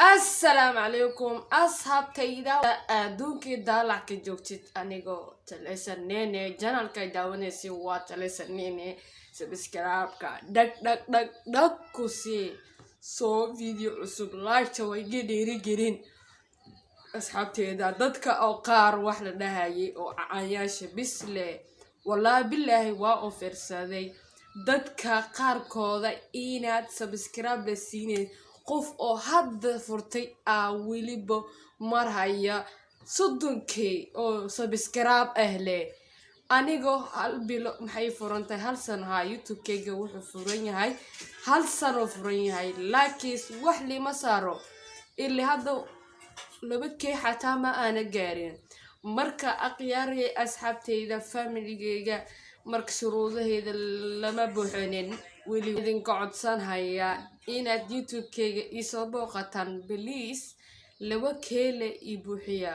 السلام عليكم أصحاب تيدا أدونك دالك جوكتت أنيغو تلسن نيني جنال كاي داوني سيوا تلسن نيني سبسكرايب كا دك كوسي سو فيديو عصب لايك توي جديري جرين أصحاب تيدا دادك أو قار واحدة دهاي أو عياش بسلي والله بالله واو فرسادي دادك قار كودا إيناد سبسكرايب لسيني qof oo hadda furtay weliba marhaya 30k oo subscribe ahle anigo hal bilo maxay furantay hal sano youtube-kayga wuxuu furan yahay hal sano furan yahay laakiin wax lima saaro ilaa hadda 2k xataa ma ana gaarin marka aqyaarey asxaabteyda family-gayga marka shuruudaheeda lama buuxinin weli idinka codsan haya inaad youtube-kayga isoo booqataan please 2k le ii buuxiya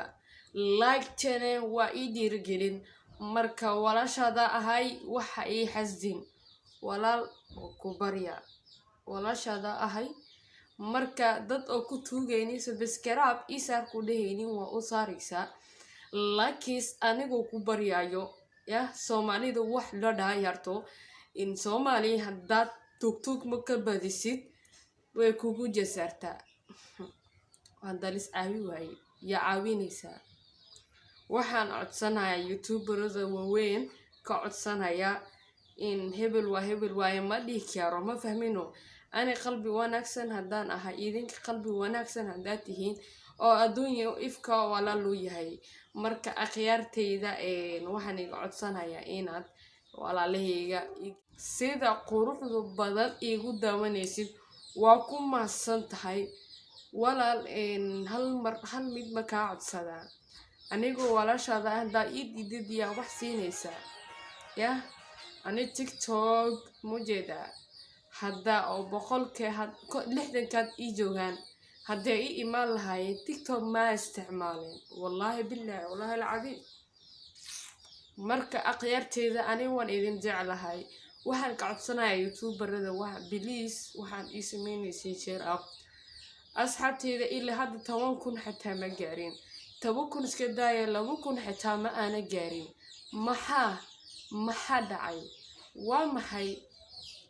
like channel waa ii dhiirigelin marka walaashada ahay waxa ii xasdin walaal ku barya walaashada ahay marka dad oo ku tuugayni subscribe isaar ku dhehaynin waa u saaraysa laakiin anigu ku baryayo ya Soomaalida wax la dhaayarto in Soomaali haddaad tugtug ma ka badisid way kugu jasartaa handalis caawi waay ya caawinaysa waxaan codsanayaa youtuberada waaweyn ka codsanaya in hebel waa ma dhihi karo ma fahmino ani qalbi wanaagsan haddaan ahay idinka qalbi wanaagsan haddaad tihiin oo adduunyo ifka wala loo yahay marka akhyaarteyda waxaan iga codsanayaa inaad walaalahayga sida quruxda badan igu daawanaysid waa ku mahadsan tahay walaal hal mid ma ka codsada anigoo walaashada haddaa ii didiya wax siinaysa ya ani tiktok mujeeda hadda oo 60kaad ii joogaan hadday ii imaan lahaayeen tiktok ma isticmaalin wallahi billahi wallahi alcadiim marka aqyaarteeda ani waan idin jeclahay waxaan ka codsanayaa youtuberada please waxaan ii sameynaysiin share up asxaabteeda ilaa hadda 10,000 xataa ma gaarin 10,000 iska daaya 2,000 xataa ma ana gaarin maxaa dhacay waa maxay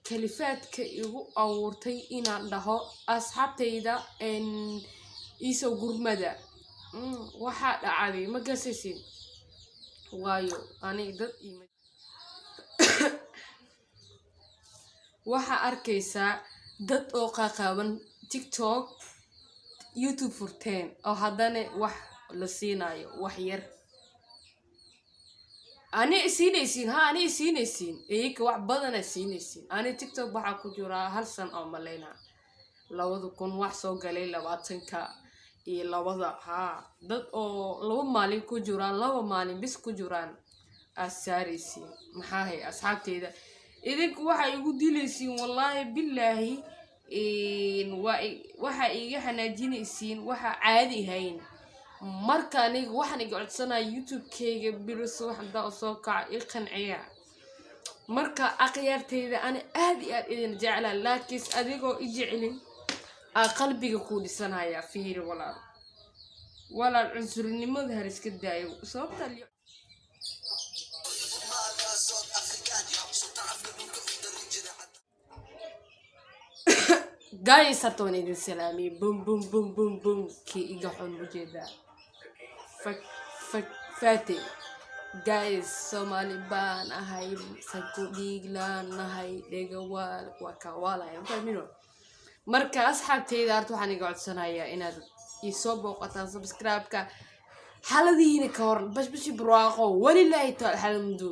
kalifaadka igu abuurtay inaan dhaho asxaabteyda iisoo gurmada waxaa dhacday ma gasaysin waayo ani dad waxa arkaysaa dad oo qaqaban tiktok youtube furteen oo haddana wax la siinayo wax yar ani siinaysiin eeyka wax badan siinaysiin ani tiktok waxa ku jira hal san oo maleyna 2000 wax soo galay 20ka iyo labada dad oo 2 maalin ku jiraan 2 maalin bis ku jiraan asaaraysiin maxaa hay asxaabteyda idinku waxa igu dilaysiin wallahi billahi waxa iga xanaajinaysiin waxa caadi ahayn marka aniga waxaan iga codsanayaa youtube-kayga bilis waxda soo kaca ii qanciya marka aqyaarteyda ani aad iyo aad idin jeclaa laakiin adigoo i jecelin qalbiga ku dhisanaya fiir walaal cunsurnimada har iska daayo sababta guys hartoon idin salaami bum ki iga xun mujeeda fati guys Soomaali baan ahay sanku dhiiglaan nahay dhegawaal waa ka walaay fahmino marka asxaabteyda waxaan iga codsanayaa inaad isoo booqataan subscribe-ka xaladiina ka hor bashbashi barwaaqo walillahi ta'ala alhamdu